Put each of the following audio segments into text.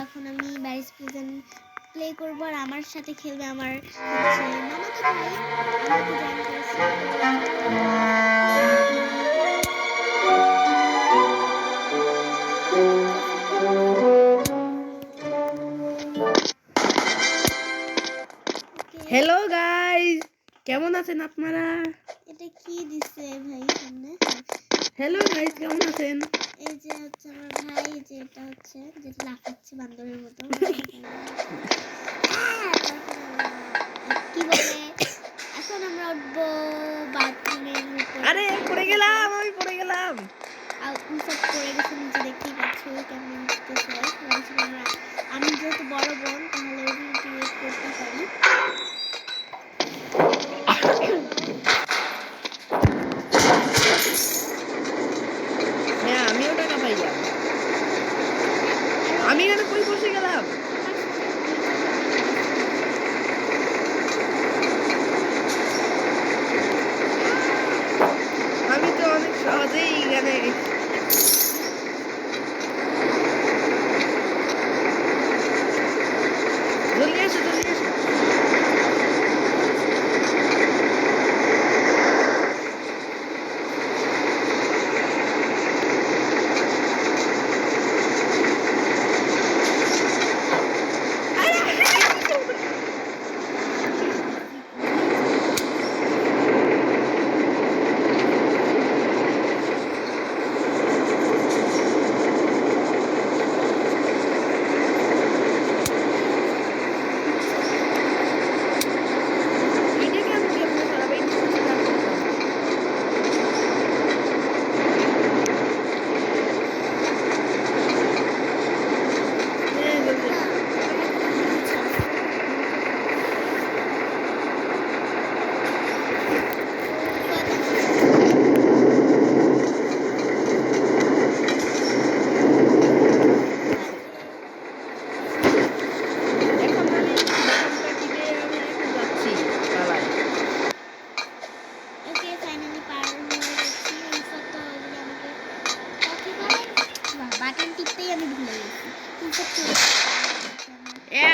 এখন আমি barriers prison play করব আর আমার সাথে খেলবে আমার মামাতো ভাই আমাকে জয়েন করেছে। হ্যালো গাইস, কেমন আছেন আপনারা? এটা কি দিছে ভাই সামনে? হ্যালো গাইস, কেমন আছেন? এই যে হচ্ছে আমার ভাই, যে এটা হচ্ছে যেটা লাফাচ্ছে বান্দরের মতো। কি বলে, এখন আমরা উঠবো বাথরুমের উপরে। আরে পড়ে গেলাম, আমি পড়ে গেলাম। আর উসব পড়ে গেছে নিচে, দেখতেই পাচ্ছ কেমন উঠতেছে। আমি যেহেতু বড় বোন তাহলে ওকে ওয়েট করতে পারি। হ্যাঁ, আমিও টাকা পাইলাম। আমি এখানে কই বসে গেলাম? আমি তো অনেক সহজেই এখানে জলদি এসো, জলদি এসো।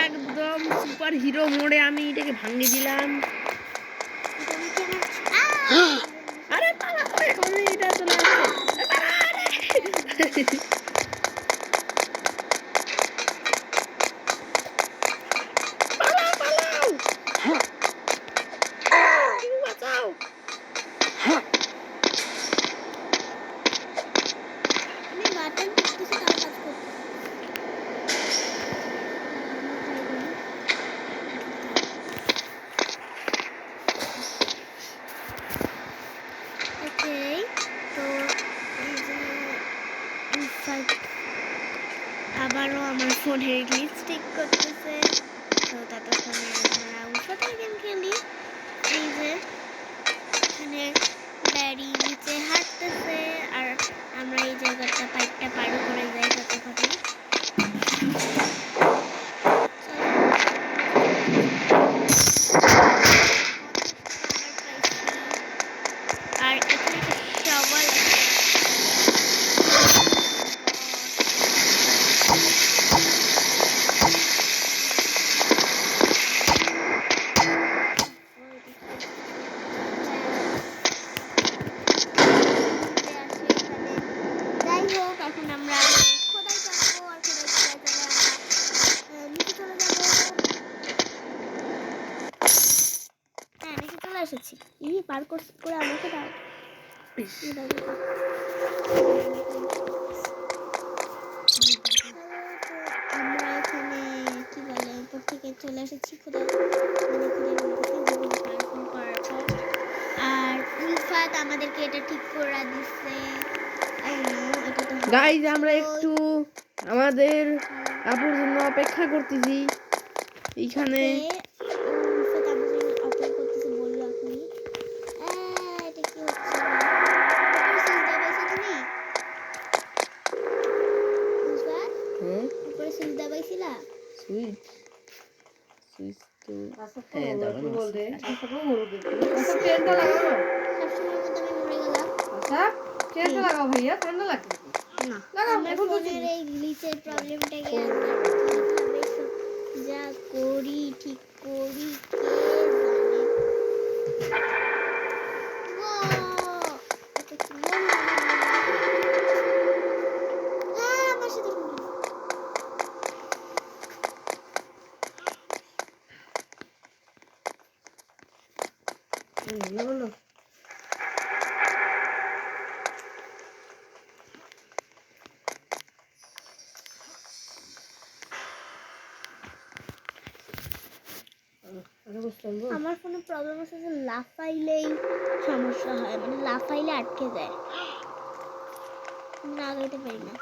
একদম সুপার হিরো মোড়ে আমি এটাকে ভাঙিয়ে দিলাম। আরে পালা, ওরে এটা চলে আসছে। পালাও, পালাও। বাঁচাও। আমি বাটন টিপতেছি তাও কাজ করতেছে। ওকে, তো এই যে আবারও আমার ফোনের গ্লিচ ঠিক করতেছে। তো ততক্ষণে আমরা উল্ফাতের গেম খেলি। এই যে এখানে ব্যারি নিচে হাঁটতেছে আর আমরা এই জায়গাটা পাইপটা পার করে যাই ততক্ষণে। আর এখানে একটা শাওয়াল আছে। যাই হোক, এখন আমরা খোদাই করবো আর খোদাই চলে আমরা নিচে চলে যাবো। হ্যাঁ, নিচে চলে এসেছি। পার করে আমাকে দাও। আমরা এখানে কি বলে উপর থেকে চলে এসেছি খোদাই আর উলফাত আমাদেরকে এটা ঠিক করে দিচ্ছে। গাইজ, আমরা একটু আমাদের আপুর জন্য অপেক্ষা করতেছি এইখানে। আমার ফোনের এই গ্লিচের প্রবলেমটাকে বলো আমার ফোনে প্রবলেম আছে যে লাফাইলেই সমস্যা হয়, মানে লাফাইলে আটকে যায়, না আগাইতে পারি না।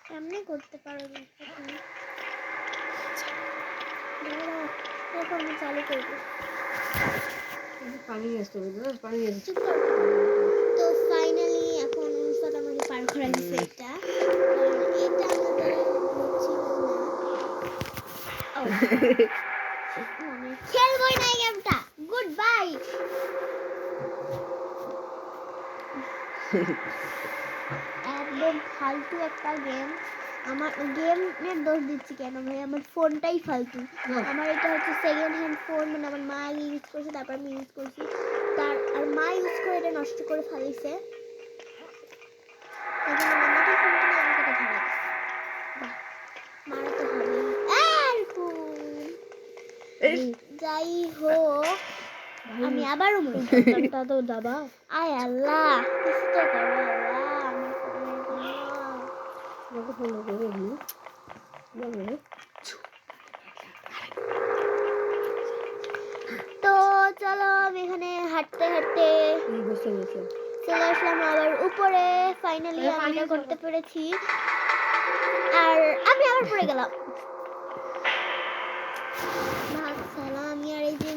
কেমনে করতে পারো জিনিসটা তুমি? তারপর আমি চালু করবো। পানি আসতে হবে, পানি আসতে চুপ কর। তো ফাইনালি এখন উলফাত আমাকে পার করা দিচ্ছে এটা, কারণ এটা আমাদের গ্রুপ ছিল না। ও, আমি খেলবই না এই গেমটা, গুড বাই। একদম ফালতু একটা গেম। আমার গেমের দোষ দিচ্ছি কেন ভাই, আমার ফোনটাই ফালতু। আমার এটা হচ্ছে সেকেন্ড হ্যান্ড ফোন, মানে আমার মা আগে ইউজ করছে, তারপর আমি ইউজ করছি, আর মা ইউজ করে এটা নষ্ট করে ফেলিছে। এই জন্য আমার নতুন ফোন কিনে আমাকে এটা ধরা দিচ্ছে। বাহ, মারা তো হবেই। যাই হোক, আমি আবারও মরলাম। তো দাবা, আয় আল্লাহ, কিছু তো করো আল্লাহ আমার ফোনের জন্য। তো চলো আমি এখানে হাঁটতে হাঁটতে চলে আসলাম আবার উপরে। ফাইনালি আমি এটা করতে পেরেছি, আর আমি আবার পড়ে গেলাম। আমি আর এই যে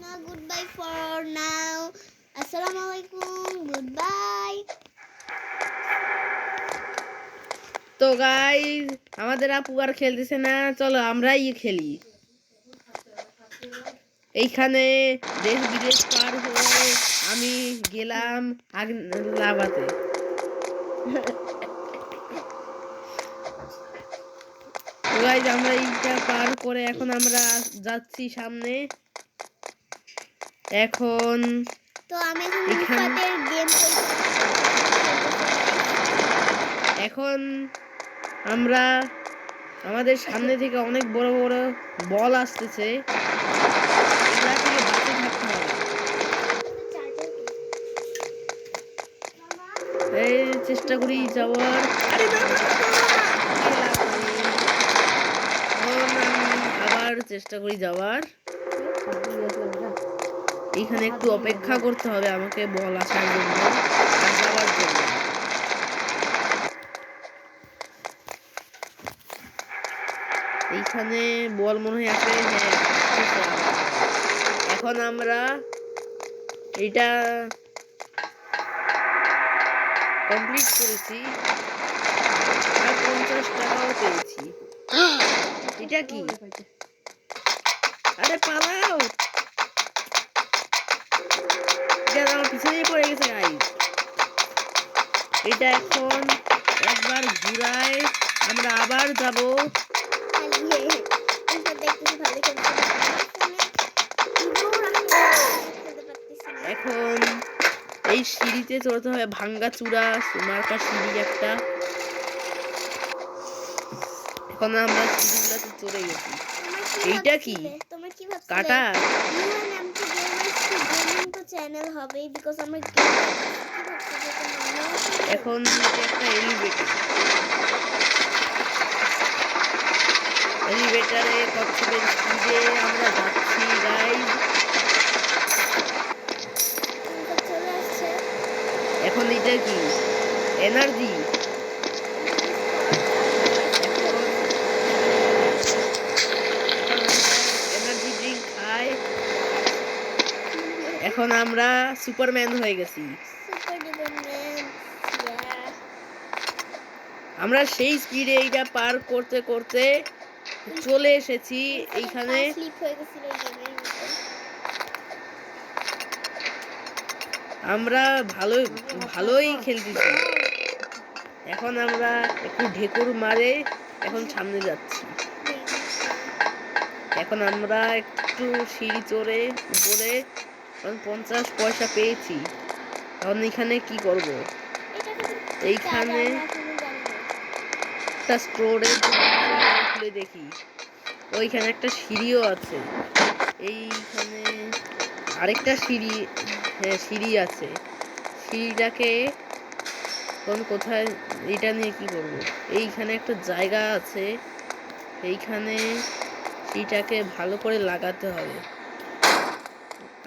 না, গুড বাই ফর নাও, আসসালামু আলাইকুম, গুড বাই। তো গাইস, আমাদের আপু আর খেলতেছে না, চলো আমরাই খেলি। এইখানে দেশ বিদেশ পার হয়ে আমি গেলাম লাভাতে। তো গাইস, আমরা এইটা পার করে এখন আমরা যাচ্ছি সামনে। এখন তো আমি এখন উলফাতের গেম এখন আমরা আমাদের সামনে থেকে অনেক বড় বড় বল আসতেছে, এগুলা থেকে বাঁচে থাকতে হবে। এই চেষ্টা করি যাওয়ার। আরে না, না, না, না, না, না। এখন আমি আবার চেষ্টা করি যাওয়ার। এখানে একটু অপেক্ষা করতে হবে আমাকে বল আসার জন্য আর যাওয়ার জন্য। এইখানে বল মনে হয় আছে, হ্যাঁ আসতেছে আবার। এখন আমরা এটা কমপ্লিট করেছি আর 50 টাকাও পেয়েছি। এটা কি? আরে পালাও, এটা আমার পিছনেই পড়ে গেছে গাইস। এটা এখন একবার ঘুরায় আমরা আবার যাব। এখন এই সিঁড়িতে চড়তে হবে, ভাঙ্গা চূড়া মার্কা সিঁড়ি একটা। এখন আমরা সিঁড়িগুলোতে চড়ে গেছি। এইটা কি? কাটা? চ্যানেল হবে বিকজ আমরা এখন এটা একটা এলিভেটরে কচ্ছপের স্পিডে আমরা যাচ্ছি গাইস। এখন এটা কি? এনার্জি। এনার্জি ড্রিঙ্ক খাই। এখন আমরা সুপারম্যান হয়ে গেছি। আমরা সেই স্পিডে এইটা পার করতে করতে চলে এসেছি এইখানে। আমরা ভালোই খেলতেছি। এখন আমরা একটু ঢেকুর মারে এখন সামনে যাচ্ছি। এখন আমরা একটু সিঁড়ি চড়ে উপরে 50 পয়সা পেয়েছি। এখন এখানে কি করব? এইখানে আমরা এখনো জানি না। একটা স্টোরেজ খুলে দেখি। ওইখানে একটা সিঁড়িও আছে। এইখানে আরেকটা সিঁড়ি, হ্যাঁ সিঁড়ি আছে। সিঁড়িটাকে কোথায়, এটা নিয়ে কি করব? এইখানে একটা জায়গা আছে, এইখানে সিঁড়িটাকে ভালো করে লাগাতে হবে।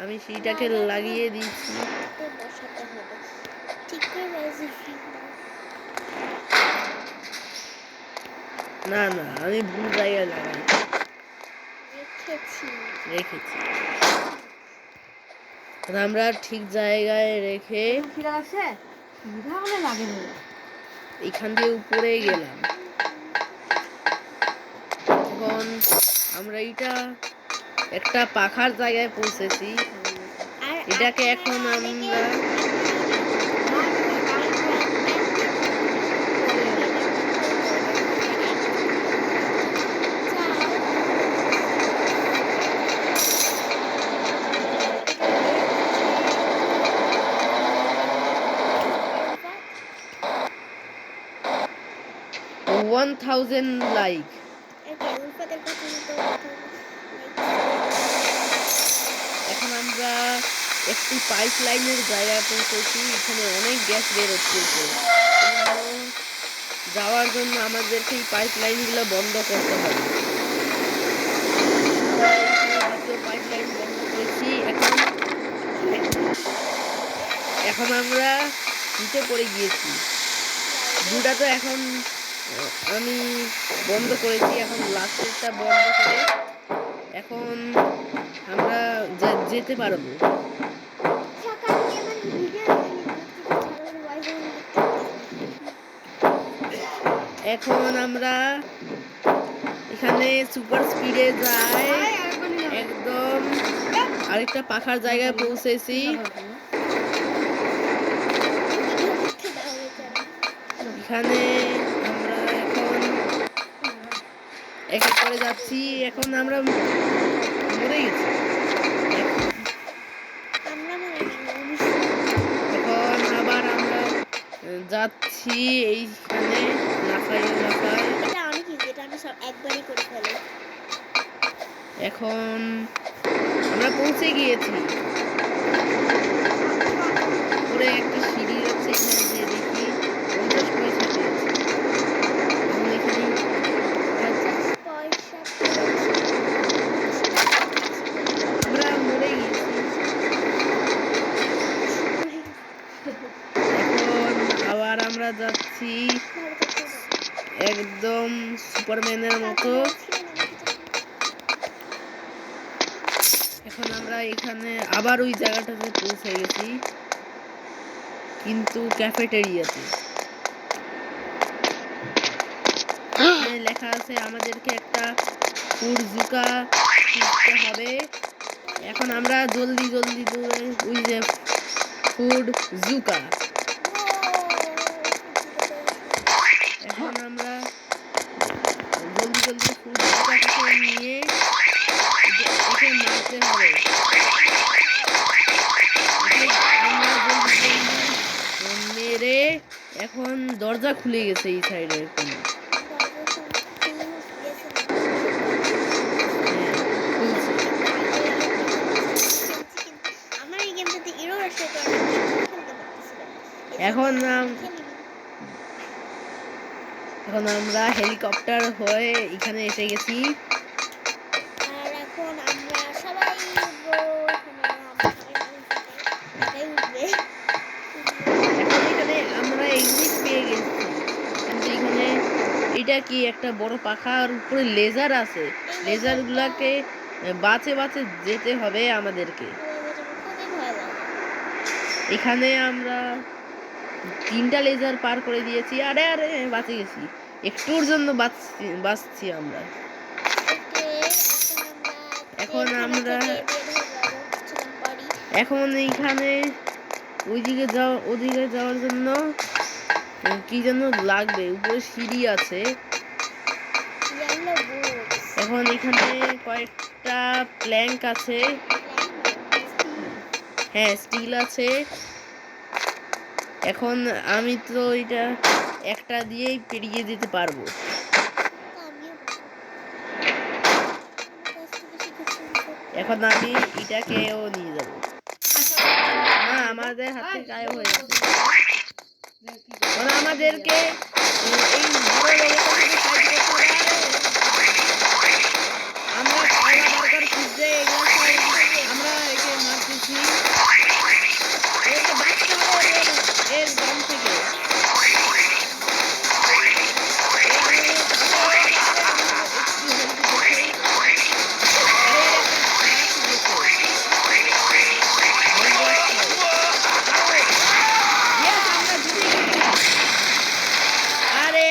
আমি সিঁড়িটাকে লাগিয়ে দিয়েছি। তো বসাতে হবে ঠিক করে বাজে। না না, আমি ভুল জায়গায় লাগাই রেখেছি। আমরা ঠিক জায়গায় রেখে এখান দিয়ে উপরে গেলাম। এখন আমরা এটা একটা পাখার জায়গায় পৌঁছেছি। আর এটাকে এখন আমরা চাও 1000 লাইক। এখন আমরা একটি পাইপ লাইনের জায়গায় পৌঁছেছি। এখানে অনেক গ্যাস বের হচ্ছে। যাওয়ার জন্য আমাদেরকে এই পাইপ লাইনগুলো বন্ধ করতে হবে। দ্বিতীয় পাইপ লাইন বন্ধ করেছি। এখন আমরা নিচে পড়ে গিয়েছি। দুটা তো এখন আমি বন্ধ করেছি। এখন লাস্টেরটা বন্ধ করে এখন আমরা যেতে পারবো। এখন আমরা এখানে সুপার স্পিডে যাই, একদম আরেকটা পাখার জায়গায় পৌঁছেছি। এখানে আমরা এখন এক এক করে যাচ্ছি। এখন আমরা মরে গেছি। এখন আবার আমরা যাচ্ছি এইখানে লাফাই লাফাই। এখন আমরা পৌঁছে গিয়েছি। উপরে একটা সিঁড়ি আছে, এখানে যে দেখি 50 পয়সা পেয়েছি। এখন এখানে আমরা মরে গেছি। এখন আবার আমরা যাচ্ছি একদম সুপারম্যানের মতো। এখন আমরা এখানে আবার ওই জায়গাটাতে পৌঁছে গেছি, কিন্তু ক্যাফেটেরিয়াতে। এখানে লেখা আছে আমাদেরকে একটা ফুড জুকা কিনতে হবে। এখন আমরা জলদি জলদি দৌড়ে ওই যে ফুড জুকা, এখন আমরা জলদি জলদি ফুড জুকাটাকে নিয়ে একে মারতে হবে। মেরে এখন দরজা খুলে গেছে এই সাইডে। এখন আমরা হেলিকপ্টার হয়ে এখানে এসে গেছি। আর এখন আমরা সবাই এখানে আমরা এক্সিট পেয়ে গেছি, কিন্তু এখানে এটা কি একটা বড় পাখার উপরে লেজার আছে। লেজার গুলাকে বাঁচে বাঁচে যেতে হবে আমাদেরকে। এখানে আমরা 3টা লেজার পার করে দিয়েছি। আরে আরে বাঁচে গেছি, একটুর জন্য বাঁচছি আমরা। এখন আমরা এখন এইখানে ওদিকে যাওয়ার জন্য কি যেন লাগবে, উপরে সিঁড়ি আছে। এখন এখানে কয়েকটা প্ল্যাঙ্ক আছে, হ্যাঁ স্টিল আছে। এখন আমি তো এটা একটা দিয়েই পেরিয়ে যেতে পারবো। তা আমিও পারবো। আমার কাছ থেকে শিখেছি ulfa। এখন আমি এটাকেও নিয়ে যাব। না, আমাদের হাত থেকে গায়েব হয়ে গেছে। ওরা আমাদেরকে এই বড় রোবটের সাথে ফাইট করতে হবে। আরে আমরা কয়লা বার্গার খুঁজতে এগুলো সব আমরা একে মারতেছি। একে বাঁচতে হবে এর দম থেকে। আরে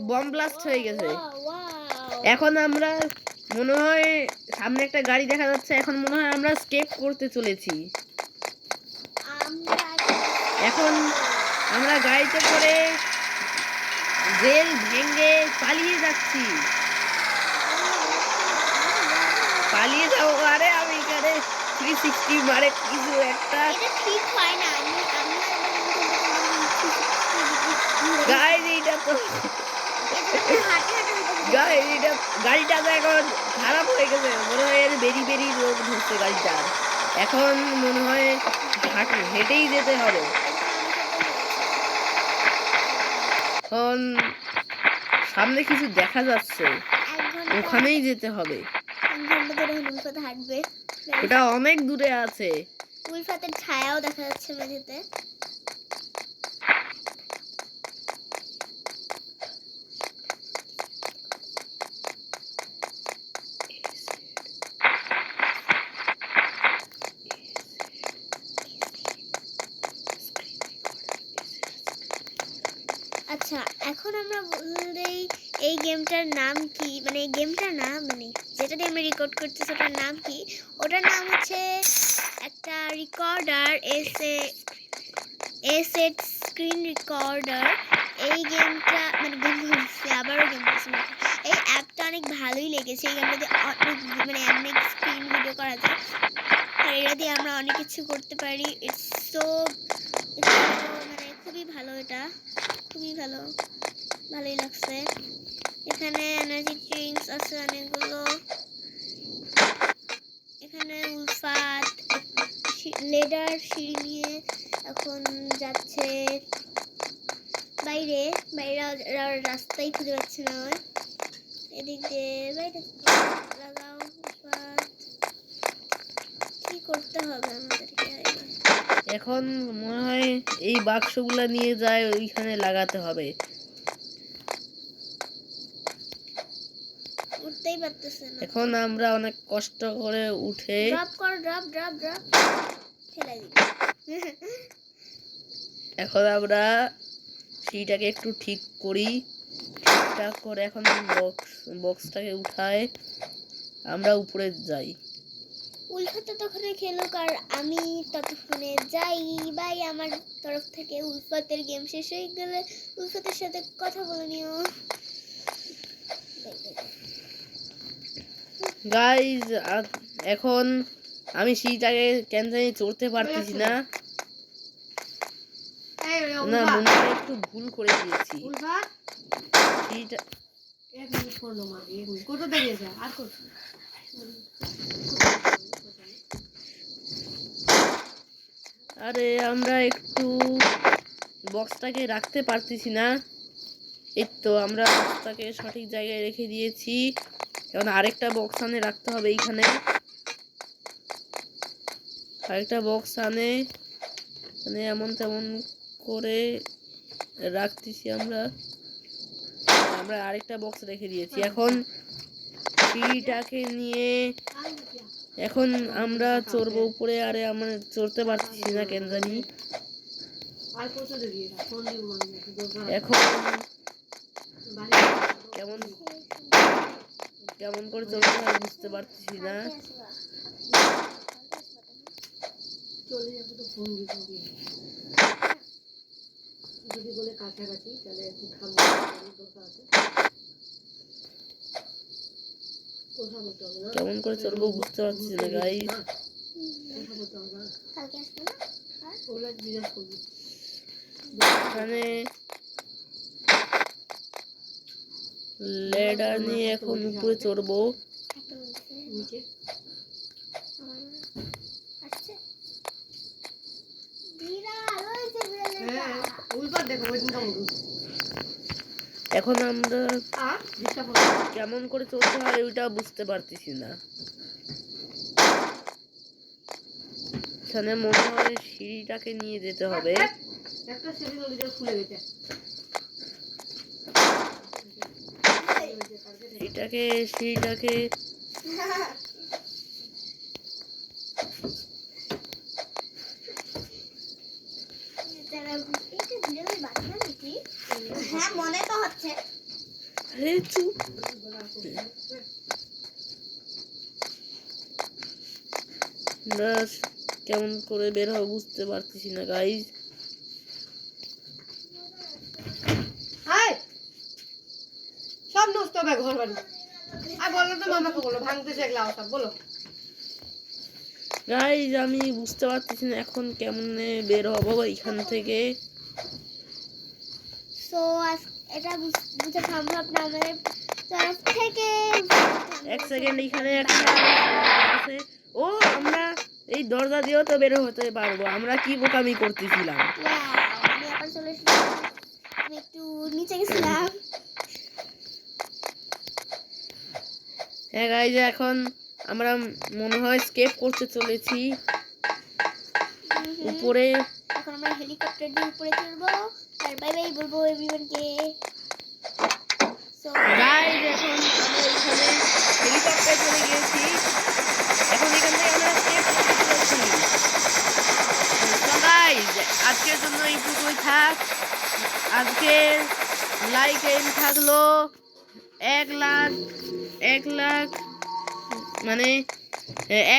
বম ব্লাস্ট হয়ে গেছে। ওয়াও এখন আমরা মনে হয় সামনে একটা গাড়ি দেখা যাচ্ছে, এখন মনে হয় আমরা স্কেপ করতে চলেছি। আমরা এখন আমরা গাড়িতে করে রেল ভেঙে পালিয়ে যাচ্ছি। পালিয়ে যাবো। আরে আমি এখানে 360 মারে কিছু একটা। এটা ঠিক হয় না। আমি গাড়ি এটা তো হাঁটে হাঁটে গাড়িটা তো এখন খারাপ হয়ে গেছে, মনে হয় এর বেরি বেরি রোগ ধরছে গাড়িটার। এখন মনে হয় হেঁটেই যেতে হবে। এখন সামনে কিছু দেখা যাচ্ছে, ওখানেই যেতে হবে। 1 ঘন্টা ধরে উল্ফাতে হাঁটবে। ওটা অনেক দূরে আছে। উল্ফাতের ছায়াও দেখা যাচ্ছে মেঝেতে। আচ্ছা, এখন আমরা বললেই এই গেমটার নাম কি, মানে এই গেমটা না, মানে যেটা দিয়ে আমরা রেকর্ড করতেছি ওটার নাম কি? ওটার নাম হচ্ছে একটা রেকর্ডার, এসেট স্ক্রিন রেকর্ডার। এই গেমটা মানে গেম বলছি, আবারও গেম বলছি। এই অ্যাপটা অনেক ভালোই লেগেছে। এই গেমটা দিয়ে অনেক স্ক্রিন ভিডিও করা যায়, আর এটা দিয়ে আমরা অনেক কিছু করতে পারি। ইটস সো মানে খুবই ভালো, এটা খুবই ভালোই লাগছে। এখানে এনার্জি ড্রিঙ্কস আছে অনেকগুলো। এখানে উলফাত লেডার সিঁড়ি নিয়ে এখন যাচ্ছে বাইরে। রাস্তাই খুঁজে পাচ্ছে না ওর। এদিক দিয়ে বাইরে লাগাও উলফাত। কি করতে হবে আমাদেরকে? এখন মনে হয় এই বাক্সগুলা নিয়ে যায় ওইখানে লাগাতে হবে। উঠতেই পারতেছে না। এখন আমরা অনেক কষ্ট করে উঠে ড্রপ কর, ড্রপ ফেলাই দিই। এখন আমরা সেইটাকে একটু ঠিক করি। ঠিকঠাক করে এখন বক্সটাকে উঠায় আমরা উপরে যাই। উলফাত ততক্ষণে খেলুক আর আমি ততক্ষণে যাই। বাই। আমার তরফ থেকে উলফাতের গেম শেষ হয়ে গেলে উলফাতের সাথে কথা বলে নিও। গাইজ এখন আমি সেইটাকে কেন জানি চড়তে পারতেছি না। না, মনে হয় একটু ভুল করে দিয়েছি। সেইটা আরে আমরা একটু বক্সটাকে রাখতে পারতেছি না। এই তো আমরা বক্সটাকে সঠিক জায়গায় রেখে দিয়েছি। এখন আরেকটা বক্স আনে রাখতে হবে এইখানে। আরেকটা বক্স আনে মানে এমন তেমন করে রাখতেছি আমরা। আরেকটা বক্স রেখে দিয়েছি। এখন সিঁড়িটাকে নিয়ে এখন আমরা চড়বো উপরে। আরে আমরা চড়তে পারতেছি না কেন জানি। এখন কেমন করে চলতে হয় বুঝতে পারতেছি না। কেমন করে চলবো বুঝতে পারছি না গাইস। এখানে লেডার নিয়ে এখন উপরে চড়বো। নিচে আসছে বিড়াল হয়েছে বিড়ালটা উল্পাট দেখো ওই দিনটা উল্টো এখন আমরা কেমন করে চলতে হয় ওইটা বুঝতে পারতেছি না। এখানে মনে হয় সিঁড়িটাকে নিয়ে যেতে হবে। একটা সিঁড়ি নদীটা খুলে গেছে সিঁড়িটাকে হ্যাঁ মনে তো হচ্ছে। আরে চুপ। আমরা কেমন করে বের হবো বুঝতে পারতেছি না গাইজ। সব নষ্ট হবে ঘর বাড়ি আর বলো তো মামাকে বলো ভাঙতে শেখলা সব বলো গাইজ আমি বুঝতে পারতেছি না এখন কেমনে বের হবো এখান থেকে। সো এটা বুঝতে সম্ভব না আমাদের তরফ থেকে। এক সেকেন্ড, এখানে একটা দরজা আছে। ও আমরা এই দরজা দিয়েও তো বের হতে পারবো। আমরা কি বোকামি করতেছিলাম। আমি আবার চলে এসেছি। আমি একটু নিচে গেছিলাম। হ্যাঁ গাইজ এখন আমরা মনে হয় স্কেপ করতে চলেছি উপরে। এখন আমরা হেলিকপ্টার দিয়ে উপরে চড়বো আর বাই বাই বলবো এভরিওয়ানকে। সো গাইজ এখন আমরা এখানে হেলিকপ্টার চলে গিয়েছি। এখন এখান থেকে আমরা স্কেপ করতে চলেছি। তো গাইজ আজকের জন্য এইটুকুই থাক। আজকের লাইক এম থাকলো 1 লাখ মানে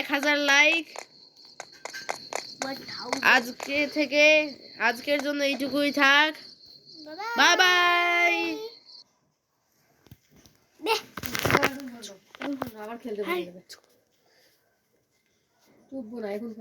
1000 লাইক। আজকের জন্য এইটুকুই থাক। Bye bye. আবার খেলতে হাই। চুপ না এখন